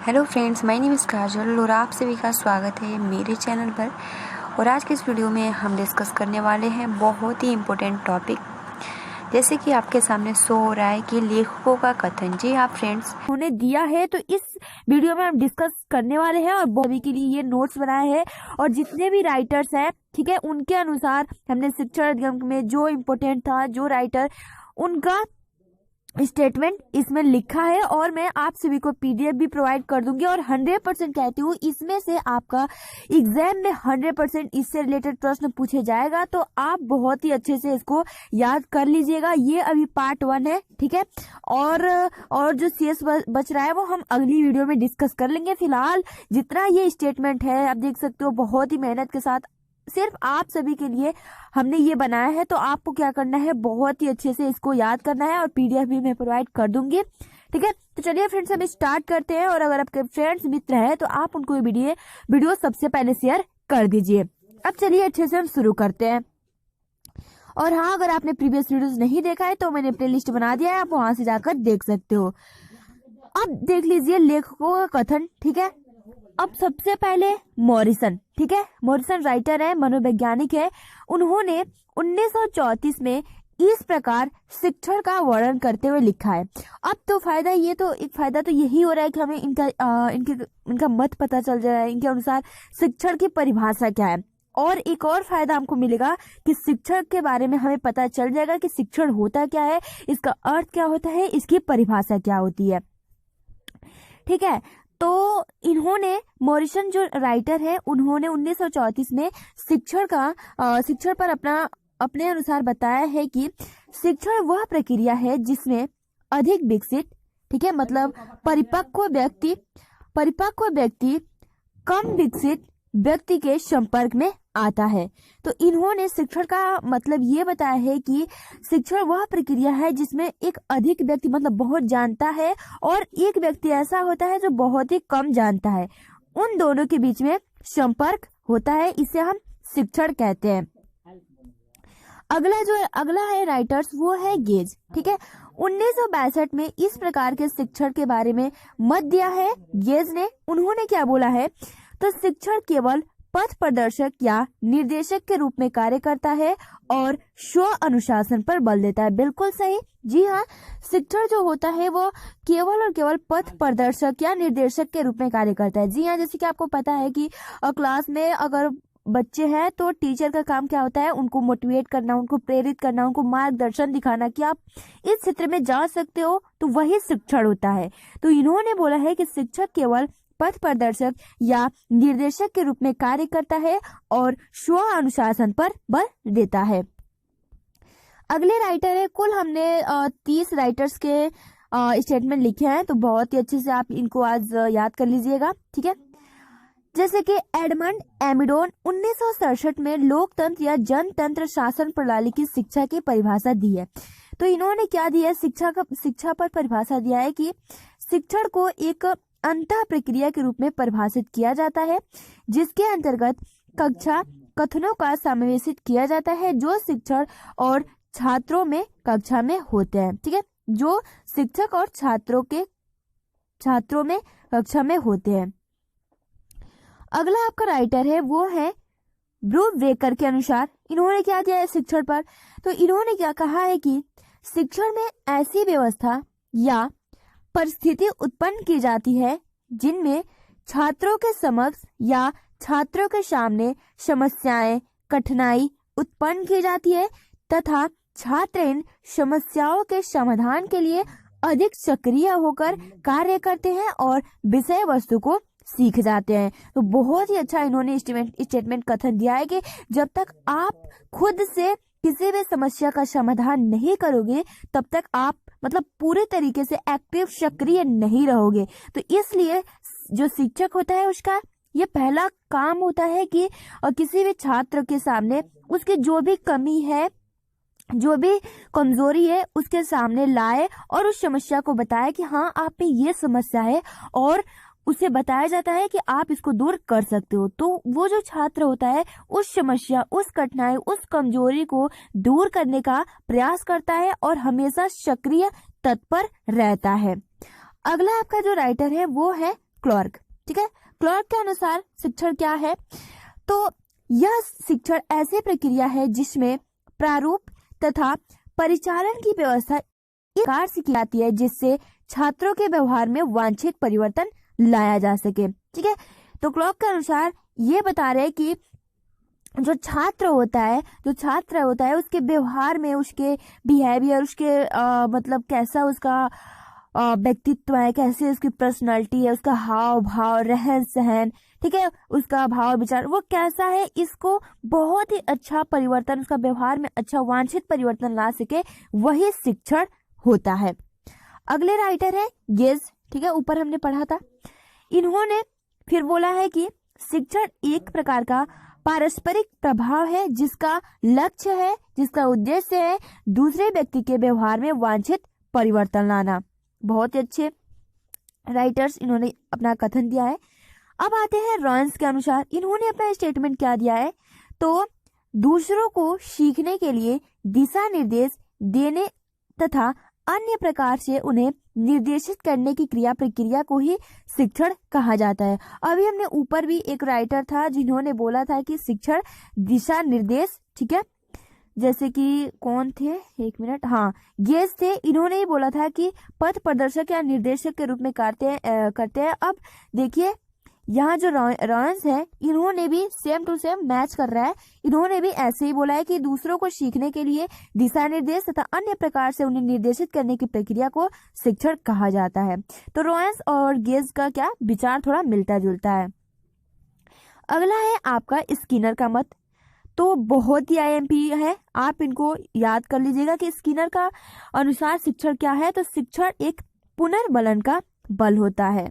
Hello friends, my name is Kajal और आप सभी का स्वागत है मेरे चैनल पर। और आज के इस वीडियो में हम डिस्कस करने वाले हैं बहुत ही इम्पोर्टेंट टॉपिक। जैसे कि आपके सामने शो हो रहा है कि लेखकों का कथन। जी हाँ फ्रेंड्स, उन्होंने दिया है, तो इस वीडियो में हम डिस्कस करने वाले हैं और सभी के लिए ये नोट्स बनाए हैं। और जितने भी राइटर्स हैं, ठीक है, उनके अनुसार हमने शिक्षा अधिगम में जो इम्पोर्टेंट था, जो राइटर, उनका स्टेटमेंट इसमें लिखा है और मैं आप सभी को पीडीएफ भी प्रोवाइड कर दूंगी। और 100% कहती हूँ, इसमें से आपका एग्जाम में 100% इससे रिलेटेड प्रश्न पूछे जाएगा, तो आप बहुत ही अच्छे से इसको याद कर लीजिएगा। ये अभी पार्ट 1 है, ठीक है। और जो सीएस बच रहा है वो हम अगली वीडियो में डिस्कस कर लेंगे। फिलहाल जितना ये स्टेटमेंट है, आप देख सकते हो, बहुत ही मेहनत के साथ सिर्फ आप सभी के लिए हमने ये बनाया है। तो आपको क्या करना है, बहुत ही अच्छे से इसको याद करना है और पीडीएफ भी मैं प्रोवाइड कर दूंगी, ठीक है। तो चलिए फ्रेंड्स, हम स्टार्ट करते हैं। और अगर आपके फ्रेंड्स मित्र हैं तो आप उनको ये वीडियो सबसे पहले शेयर कर दीजिए। अब चलिए अच्छे से हम शुरू करते हैं। और हाँ, अगर आपने प्रीवियस वीडियोस नहीं देखा है तो मैंने प्लेलिस्ट बना दिया है, आप वहां से जाकर देख सकते हो। अब देख लीजिए लेखकों का कथन, ठीक है। अब सबसे पहले मॉरिसन, ठीक है, मॉरिसन राइटर है, मनोवैज्ञानिक है। उन्होंने 1934 में इस प्रकार शिक्षण का वर्णन करते हुए लिखा है। अब तो एक फायदा तो यही हो रहा है कि हमें इनका मत पता चल जा रहा है, इनके अनुसार शिक्षण की परिभाषा क्या है। और एक और फायदा हमको मिलेगा कि शिक्षण के बारे में हमें पता चल जाएगा कि शिक्षण होता क्या है, इसका अर्थ क्या होता है, इसकी परिभाषा क्या होती है, ठीक है। तो इन्होंने, मॉरिसन जो राइटर है, उन्होंने 1934 में शिक्षण पर अपने अनुसार बताया है कि शिक्षण वह प्रक्रिया है जिसमें अधिक विकसित, ठीक है, मतलब परिपक्व व्यक्ति कम विकसित व्यक्ति के संपर्क में आता है। तो इन्होंने शिक्षण का मतलब ये बताया है कि शिक्षण वह प्रक्रिया है जिसमें एक अधिक व्यक्ति मतलब बहुत जानता है और एक व्यक्ति ऐसा होता है जो बहुत ही कम जानता है, उन दोनों के बीच में संपर्क होता है, इसे हम शिक्षण कहते हैं। अगला है राइटर्स, वो है गेज, ठीक है। 1962 में इस प्रकार के शिक्षण के बारे में मत दिया है गेज ने। उन्होंने क्या बोला है, तो शिक्षण केवल पथ प्रदर्शक या निर्देशक के रूप में कार्य करता है और स्व अनुशासन पर बल देता है। बिल्कुल सही, जी हाँ, शिक्षण जो होता है वो केवल और केवल पथ प्रदर्शक या निर्देशक के रूप में कार्य करता है। जी हाँ, जैसे कि आपको पता है कि क्लास में अगर बच्चे हैं तो टीचर का काम क्या होता है, उनको मोटिवेट करना, उनको प्रेरित करना, उनको मार्गदर्शन दिखाना कि आप इस क्षेत्र में जा सकते हो, तो वही शिक्षण होता है। तो इन्होंने बोला है कि शिक्षक केवल पथ प्रदर्शक या निर्देशक के रूप में कार्य करता है और स्व अनुशासन पर बल देता है। अगले राइटर है, कुल हमने 30 राइटर्स के स्टेटमेंट लिखे हैं, तो बहुत ही अच्छे से आप इनको आज याद कर लीजिएगा, ठीक है। जैसे कि एडमंड एमिडोन 1967 में लोकतंत्र या जनतंत्र शासन प्रणाली की शिक्षा की परिभाषा दी है। तो इन्होंने क्या दिया है, शिक्षा पर परिभाषा दिया है कि शिक्षण को एक अंतः प्रक्रिया के रूप में परिभाषित किया जाता है, जिसके अंतर्गत कक्षा कथनों का समावेशित किया जाता है जो शिक्षक और छात्रों में कक्षा में होते हैं, ठीक है, जो शिक्षक और छात्रों में कक्षा में होते हैं। अगला आपका राइटर है, वो है ब्रूस बेकर। के अनुसार इन्होंने क्या दिया है शिक्षण पर, तो इन्होंने क्या कहा है कि शिक्षण में ऐसी व्यवस्था या परिस्थिति उत्पन्न की जाती है जिनमें छात्रों के समक्ष या छात्रों के सामने समस्याएं, कठिनाई उत्पन्न की जाती है तथा छात्र इन समस्याओं के समाधान के लिए अधिक सक्रिय होकर कार्य करते हैं और विषय वस्तु को सीख जाते हैं। तो बहुत ही अच्छा इन्होंने स्टेटमेंट कथन दिया है कि जब तक आप खुद से किसी भी समस्या का समाधान नहीं करोगे तब तक आप मतलब पूरे तरीके से एक्टिव, सक्रिय नहीं रहोगे। तो इसलिए जो शिक्षक होता है उसका ये पहला काम होता है कि किसी भी छात्र के सामने उसकी जो भी कमी है, जो भी कमजोरी है, उसके सामने लाए और उस समस्या को बताए कि हाँ, आप में ये समस्या है, और उसे बताया जाता है कि आप इसको दूर कर सकते हो। तो वो जो छात्र होता है उस समस्या, उस कठिनाई, उस कमजोरी को दूर करने का प्रयास करता है और हमेशा सक्रिय, तत्पर रहता है। अगला आपका जो राइटर है वो है क्लर्क। ठीक है, क्लर्क के अनुसार शिक्षण क्या है? तो यह शिक्षण ऐसी प्रक्रिया है जिसमें प्रारूप तथा परिचालन की व्यवस्था इस प्रकार से की जाती है जिससे छात्रों के व्यवहार में वांछित परिवर्तन लाया जा सके। ठीक है, तो क्लर्क के अनुसार ये बता रहे हैं कि जो छात्र होता है उसके व्यवहार में, उसके बिहेवियर, उसके मतलब कैसा उसका व्यक्तित्व है, कैसे उसकी पर्सनालिटी है, उसका हाव भाव, रहन सहन, ठीक है, उसका भाव विचार वो कैसा है, इसको बहुत ही अच्छा परिवर्तन, उसका व्यवहार में अच्छा वांछित परिवर्तन ला सके, वही शिक्षण होता है। अगले राइटर है गेज। ठीक है, ऊपर हमने पढ़ा था। इन्होंने फिर बोला है कि शिक्षण एक प्रकार का पारस्परिक प्रभाव है जिसका लक्ष्य है, जिसका उद्देश्य है दूसरे व्यक्ति के व्यवहार में वांछित परिवर्तन लाना। बहुत ही अच्छे राइटर्स इन्होंने अपना कथन दिया है। अब आते हैं रॉयंस के अनुसार। इन्होंने अपना स्टेटमेंट क्या दिया है? तो दूसरों को सीखने के लिए दिशा निर्देश देने तथा अन्य प्रकार से उन्हें निर्देशित करने की क्रिया प्रक्रिया को ही शिक्षण कहा जाता है। अभी हमने ऊपर भी एक राइटर था जिन्होंने बोला था कि शिक्षण दिशा निर्देश, ठीक है, जैसे कि कौन थे, एक मिनट, हाँ गेज थे। इन्होंने ही बोला था कि पथ प्रदर्शक या निर्देशक के रूप में करते हैं। अब देखिए यहाँ जो रॉयंस है इन्होंने भी सेम टू सेम मैच कर रहा है। इन्होंने भी ऐसे ही बोला है कि दूसरों को सीखने के लिए दिशा निर्देश तथा अन्य प्रकार से उन्हें निर्देशित करने की प्रक्रिया को शिक्षण कहा जाता है। तो रॉयंस और गेज का क्या विचार थोड़ा मिलता जुलता है। अगला है आपका स्किनर का मत। तो बहुत ही आईएमपी है, आप इनको याद कर लीजिएगा कि स्किनर का अनुसार शिक्षण क्या है। तो शिक्षण एक पुनर्बलन का बल होता है।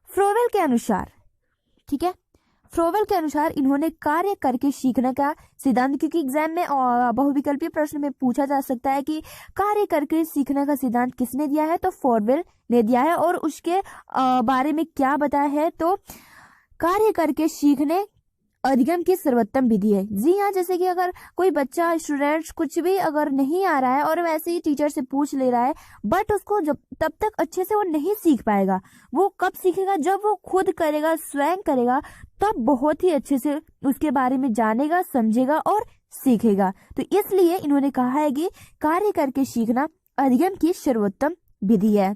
फ्रोवेल के अनुसार, ठीक है, फ्रोवेल के अनुसार इन्होंने कार्य करके सीखने का सिद्धांत, क्योंकि एग्जाम में बहुविकल्पीय प्रश्न में पूछा जा सकता है कि कार्य करके सीखने का सिद्धांत किसने दिया है? तो फ्रोवेल ने दिया है। और उसके बारे में क्या बताया है? तो कार्य करके सीखने अधिगम की सर्वोत्तम विधि है। जी हाँ, जैसे कि अगर कोई बच्चा, स्टूडेंट्स कुछ भी अगर नहीं आ रहा है और वैसे ही टीचर से पूछ ले रहा है, बट उसको जब तब तक अच्छे से वो नहीं सीख पाएगा। वो कब सीखेगा? जब वो खुद करेगा, स्वयं करेगा, तब बहुत ही अच्छे से उसके बारे में जानेगा, समझेगा और सीखेगा। तो इसलिए इन्होंने कहा है कि कार्य करके सीखना अधिगम की सर्वोत्तम विधि है।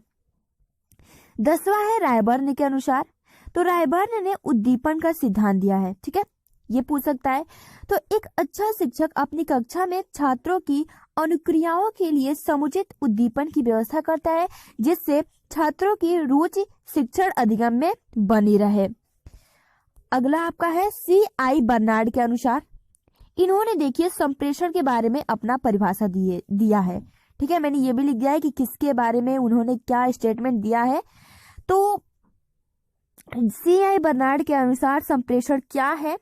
10वां है रायबर्न के अनुसार। तो रायबर्न ने उद्दीपन का सिद्धांत दिया है। ठीक है, ये पूछ सकता है। तो एक अच्छा शिक्षक अपनी कक्षा में छात्रों की अनुक्रियाओं के लिए समुचित उद्दीपन की व्यवस्था करता है जिससे छात्रों की रुचि शिक्षण अधिगम में बनी रहे। अगला आपका है C.I. बर्नार्ड के अनुसार। इन्होंने देखिए संप्रेषण के बारे में अपना परिभाषा दिया है। ठीक है, मैंने ये भी लिख दिया है कि किसके बारे में उन्होंने क्या स्टेटमेंट दिया है। तो C.I. बर्नार्ड के अनुसार संप्रेषण क्या है?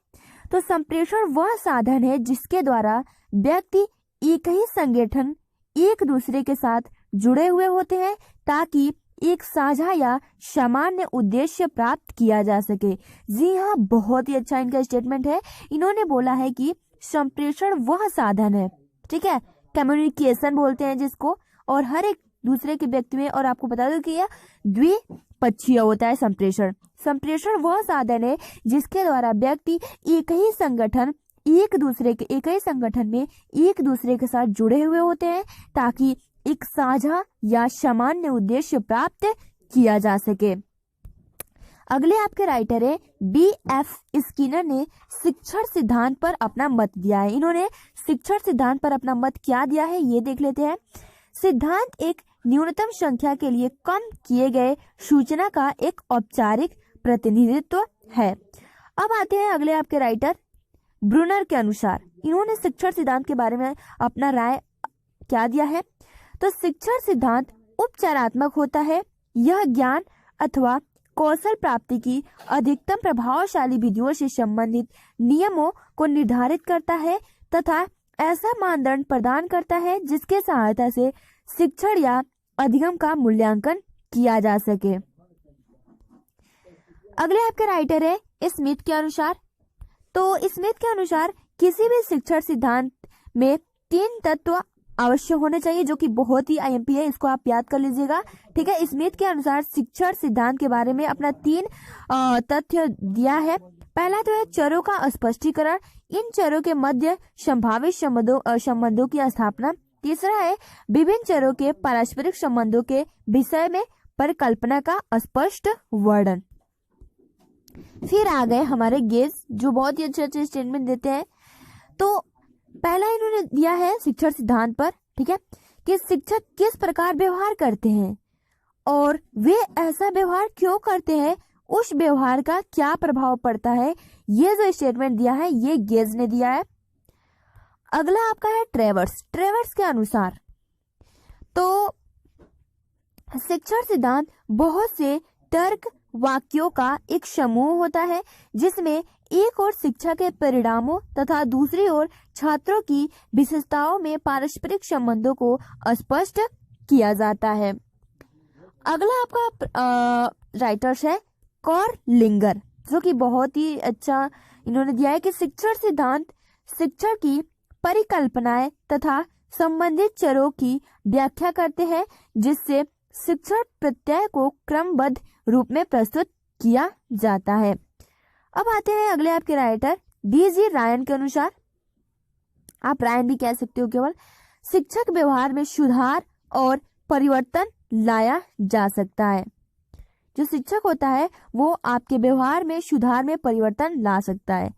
तो संप्रेषण वह साधन है जिसके द्वारा व्यक्ति एक ही संगठन एक दूसरे के साथ जुड़े हुए होते हैं ताकि एक साझा या सामान्य उद्देश्य प्राप्त किया जा सके। जी हाँ, बहुत ही अच्छा इनका स्टेटमेंट है। इन्होंने बोला है कि संप्रेषण वह साधन है, ठीक है, कम्युनिकेशन बोलते हैं जिसको, और हर एक दूसरे के व्यक्ति में, और आपको बता दो कि यह द्विपक्षीय होता है संप्रेषण। संप्रेषण वह साधन है जिसके द्वारा व्यक्ति एक ही संगठन में एक दूसरे के साथ जुड़े हुए होते हैं ताकि एक साझा या सामान्य उद्देश्य प्राप्त किया जा सके। अगले आपके राइटर है B.F. स्किनर ने शिक्षण सिद्धांत पर अपना मत दिया है। इन्होंने शिक्षण सिद्धांत पर अपना मत क्या दिया है ये देख लेते हैं। सिद्धांत एक न्यूनतम संख्या के लिए कम किए गए सूचना का एक औपचारिक प्रतिनिधित्व है। अब आते हैं अगले आपके राइटर ब्रूनर के अनुसार। इन्होंने शिक्षण सिद्धांत के बारे में अपना राय क्या दिया है? तो शिक्षण सिद्धांत उपचारात्मक होता है। यह ज्ञान अथवा कौशल प्राप्ति की अधिकतम प्रभावशाली विधियों से संबंधित नियमों को निर्धारित करता है तथा ऐसा मानदंड प्रदान करता है जिसके सहायता से शिक्षण या अधिगम का मूल्यांकन किया जा सके। अगले आपके राइटर है स्मिथ के अनुसार। तो स्मिथ के अनुसार किसी भी शिक्षण सिद्धांत में 3 तत्व अवश्य होने चाहिए, जो कि बहुत ही आईएमपी है, इसको आप याद कर लीजिएगा। ठीक है, स्मिथ के अनुसार शिक्षण सिद्धांत के बारे में अपना 3 तथ्य दिया है। पहला तो है चरों का स्पष्टीकरण, इन चरों के मध्य संभावित संबंधों की स्थापना। तीसरा है विभिन्न चरों के पारस्परिक संबंधों के विषय में परिकल्पना का स्पष्ट वर्णन। फिर आ गए हमारे गेज, जो बहुत ही अच्छे स्टेटमेंट देते हैं। तो पहला इन्होंने दिया है शिक्षण सिद्धांत पर, ठीक है, कि शिक्षक किस प्रकार व्यवहार करते हैं और वे ऐसा व्यवहार क्यों करते हैं, उस व्यवहार का क्या प्रभाव पड़ता है। ये जो स्टेटमेंट दिया है ये गेज ने दिया है। अगला आपका है ट्रेवर्स के अनुसार तो शिक्षण सिद्धांत बहुत से तर्क वाक्यों का एक समूह होता है, जिसमें एक ओर शिक्षा के परिणामों तथा दूसरी ओर छात्रों की विशेषताओं में पारस्परिक संबंधों को स्पष्ट किया जाता है। अगला आपका राइटर्स है कॉर्लिंगर, जो कि बहुत ही अच्छा इन्होंने दिया है कि शिक्षण सिद्धांत शिक्षण की परिकल्पनाएं तथा संबंधित चरों की व्याख्या करते हैं, जिससे शिक्षण प्रत्यय को क्रमबद्ध रूप में प्रस्तुत किया जाता है। अब आते हैं अगले आपके राइटर डीजी रायन के अनुसार, आप रायन भी कह सकते हो केवल, शिक्षक व्यवहार में सुधार और परिवर्तन लाया जा सकता है। जो शिक्षक होता है वो आपके व्यवहार में सुधार में परिवर्तन ला सकता है।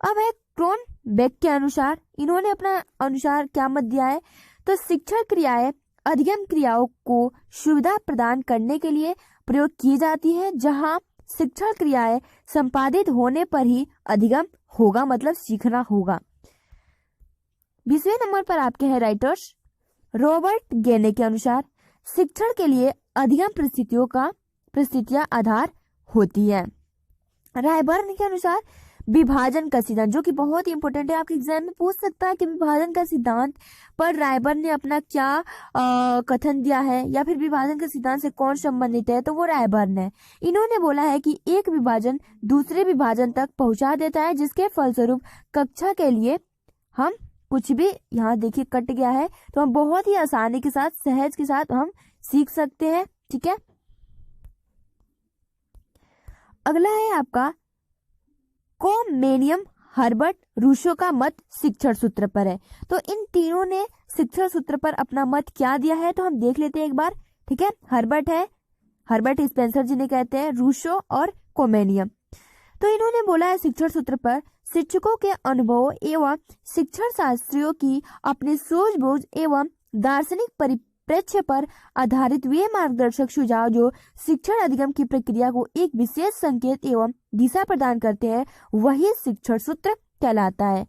अब है क्रोनबेक के अनुसार, इन्होंने अपना अनुसार क्या मत दिया है, तो शिक्षण क्रियाएं अधिगम क्रियाओं को सुविधा प्रदान करने के लिए प्रयोग की जाती है, जहां शिक्षण क्रियाएं संपादित होने पर ही अधिगम होगा, मतलब सीखना होगा। 20वें नंबर पर आपके हैं राइटर्स रॉबर्ट गेने के अनुसार, शिक्षण के लिए अधिगम परिस्थितियां आधार होती है। रायबर्न के अनुसार विभाजन का सिद्धांत, जो कि बहुत ही इंपॉर्टेंट है, आपके एग्जाम में पूछ सकता है कि विभाजन का सिद्धांत पर रायबर्न ने अपना क्या कथन दिया है, या फिर विभाजन के सिद्धांत से कौन संबंधित है, तो वो रायबर्न है। इन्होंने बोला है कि एक विभाजन दूसरे विभाजन तक पहुंचा देता है, जिसके फलस्वरूप कक्षा के लिए हम कुछ भी, यहाँ देखिए कट गया है, तो हम बहुत ही आसानी के साथ सहज के साथ हम सीख सकते हैं। ठीक है, अगला है आपका कोमेनियम हर्बर्ट रूसो का मत शिक्षण सूत्र पर है। तो इन तीनों ने शिक्षण सूत्र पर अपना मत क्या दिया है, तो हम देख लेते हैं एक बार। ठीक है, हर्बर्ट स्पेंसर जी ने कहते हैं, रूसो और कोमेनियम। तो इन्होंने बोला है शिक्षण सूत्र पर शिक्षकों के अनुभव एवं शिक्षण शास्त्रियों की अपनी सूझबूझ एवं दार्शनिक परिप्रेक्ष्य पर आधारित वे मार्गदर्शक सुझाव जो शिक्षण अधिगम की प्रक्रिया को एक विशेष संकेत एवं दिशा प्रदान करते हैं, वही शिक्षण सूत्र कहलाता है।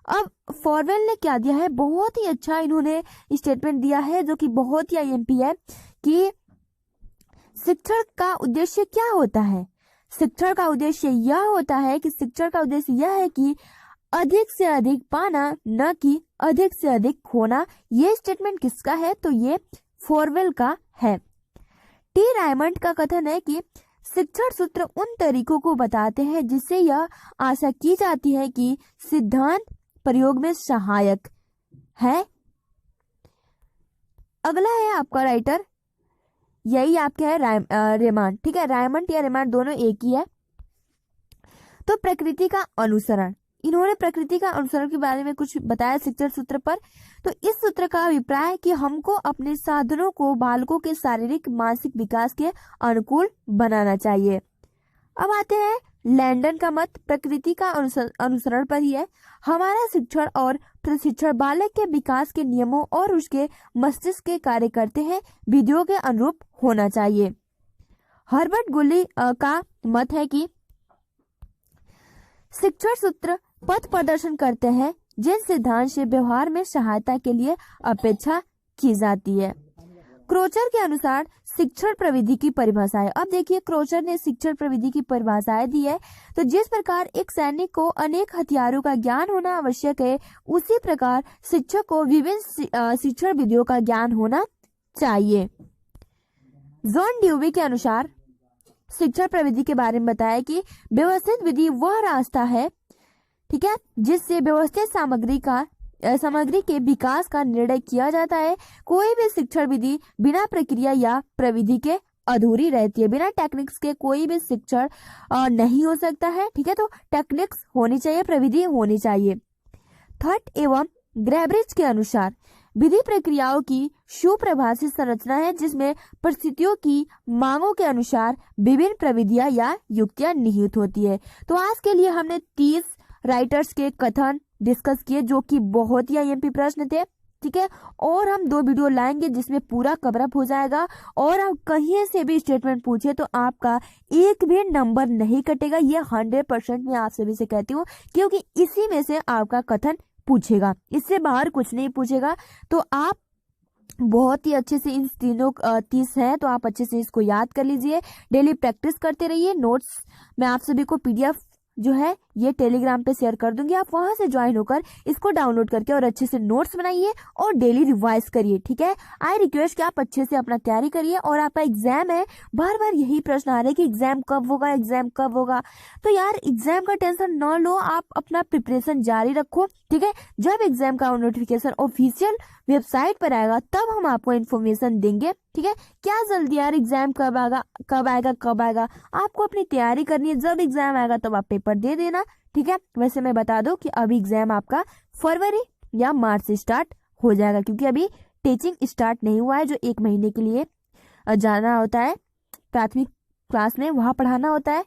अब फॉरवेल ने क्या दिया है, बहुत ही अच्छा इन्होंने स्टेटमेंट दिया है, जो कि बहुत ही आईएमपी है, कि शिक्षण का उद्देश्य क्या होता है। शिक्षण का उद्देश्य यह होता है कि शिक्षण का उद्देश्य यह है कि अधिक से अधिक पाना, न कि अधिक से अधिक खोना। ये स्टेटमेंट किसका है, तो ये फॉरवेल का है। टी रायमंड का कथन है कि शिक्षण सूत्र उन तरीकों को बताते हैं जिससे यह आशा की जाती है कि सिद्धांत प्रयोग में सहायक है। अगला है आपका राइटर, यही आपका है रेमांड। ठीक है, रायमंड या रेमांड दोनों एक ही है। तो प्रकृति का अनुसरण, इन्होंने प्रकृति का अनुसरण के बारे में कुछ बताया शिक्षण सूत्र पर। तो इस सूत्र का अभिप्राय है कि हमको अपने साधनों को बालकों के शारीरिक मानसिक विकास के अनुकूल बनाना चाहिए। अब आते हैं लैंडन का मत, प्रकृति का अनुसरण पर ही है। हमारा शिक्षण और प्रशिक्षण बालक के विकास के नियमों और उसके मस्तिष्क के कार्य करते हैं विधियों के अनुरूप होना चाहिए। हर्बर्ट गुली का मत है कि शिक्षण सूत्र पथ प्रदर्शन करते हैं जिन सिद्धांत से व्यवहार में सहायता के लिए अपेक्षा की जाती है। क्रोचर के अनुसार शिक्षण प्रविधि की परिभाषाएं। अब देखिए क्रोचर ने शिक्षण प्रविधि की परिभाषाएं दी है। तो जिस प्रकार एक सैनिक को अनेक हथियारों का ज्ञान होना आवश्यक है, उसी प्रकार शिक्षक को विभिन्न शिक्षण विधियों का ज्ञान होना चाहिए। जॉन ड्यूवी के अनुसार शिक्षण प्रविधि के बारे में बताया कि व्यवस्थित विधि वह रास्ता है, ठीक है, जिससे व्यवस्थित सामग्री का सामग्री के विकास का निर्णय किया जाता है। कोई भी शिक्षण विधि बिना प्रक्रिया या प्रविधि के अधूरी रहती है। बिना टेक्निक्स के कोई भी शिक्षण नहीं हो सकता है। ठीक है, तो टेक्निक्स होनी चाहिए, प्रविधि होनी चाहिए। थॉट एवं ग्रेबरिज के अनुसार विधि प्रक्रियाओं की सुप्रभाषित संरचना है जिसमें परिस्थितियों की मांगों के अनुसार विभिन्न प्रविधियां या युक्तियां निहित होती है। तो आज के लिए हमने 30 राइटर्स के कथन डिस्कस किए जो कि बहुत ही आईएमपी प्रश्न थे। ठीक है, और हम 2 वीडियो लाएंगे जिसमें पूरा कवरअप हो जाएगा और आप कहीं से भी स्टेटमेंट पूछे तो आपका एक भी नंबर नहीं कटेगा। ये 100% मैं आप सभी से कहती हूँ, क्योंकि इसी में से आपका कथन पूछेगा, इससे बाहर कुछ नहीं पूछेगा। तो आप बहुत ही अच्छे से इन तीनों 30 है तो आप अच्छे से इसको याद कर लीजिए, डेली प्रैक्टिस करते रहिए। नोट्स मैं आप सभी को PDF जो है ये टेलीग्राम पे शेयर कर दूंगी, आप वहां से ज्वाइन होकर इसको डाउनलोड करके और अच्छे से नोट्स बनाइए और डेली रिवाइज करिए। ठीक है, आई रिक्वेस्ट कि आप अच्छे से अपना तैयारी करिए। और आपका एग्जाम है, बार बार यही प्रश्न आ रहे हैं कि एग्जाम कब होगा, एग्जाम कब होगा। तो यार एग्जाम का टेंशन न लो, आप अपना प्रिपरेशन जारी रखो। ठीक है, जब एग्जाम का नोटिफिकेशन ऑफिशियल वेबसाइट पर आएगा तब हम आपको इन्फॉर्मेशन देंगे। ठीक है, क्या जल्दी यार, एग्जाम कब आएगा कब आएगा कब आएगा, आपको अपनी तैयारी करनी है। जब एग्जाम आएगा तब आप पेपर दे देना। ठीक है, वैसे मैं बता दूं कि अभी एग्जाम आपका फरवरी या मार्च से स्टार्ट हो जाएगा, क्योंकि अभी टीचिंग स्टार्ट नहीं हुआ है। जो 1 महीने के लिए जाना होता है प्राथमिक क्लास में, वहां पढ़ाना होता है,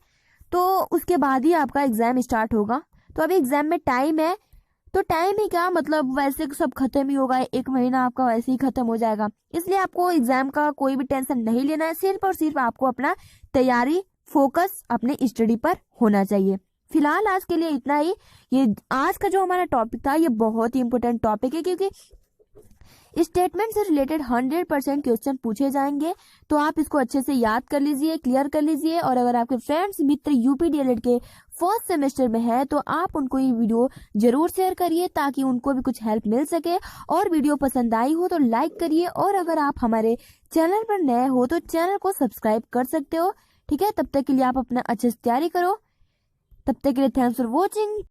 तो उसके बाद ही आपका एग्जाम स्टार्ट होगा। तो अभी एग्जाम में टाइम है, तो टाइम ही क्या मतलब, वैसे सब खत्म ही होगा, 1 महीना आपका वैसे ही खत्म हो जाएगा। इसलिए आपको एग्जाम का कोई भी टेंशन नहीं लेना है, सिर्फ और सिर्फ आपको अपना तैयारी, फोकस अपने स्टडी पर होना चाहिए। फिलहाल आज के लिए इतना ही। ये आज का जो हमारा टॉपिक था ये बहुत ही इंपॉर्टेंट टॉपिक है, क्योंकि स्टेटमेंट से रिलेटेड 100% क्वेश्चन पूछे जाएंगे। तो आप इसको अच्छे से याद कर लीजिए, क्लियर कर लीजिए। और अगर आपके फ्रेंड्स मित्र UPDLED के फर्स्ट सेमेस्टर में है तो आप उनको ये वीडियो जरूर शेयर करिए ताकि उनको भी कुछ हेल्प मिल सके। और वीडियो पसंद आई हो तो लाइक करिए, और अगर आप हमारे चैनल पर नए हो तो चैनल को सब्सक्राइब कर सकते हो। ठीक है, तब तक के लिए आप अपना अच्छे से तैयारी करो। तब तक के लिए थैंक्स फॉर वॉचिंग।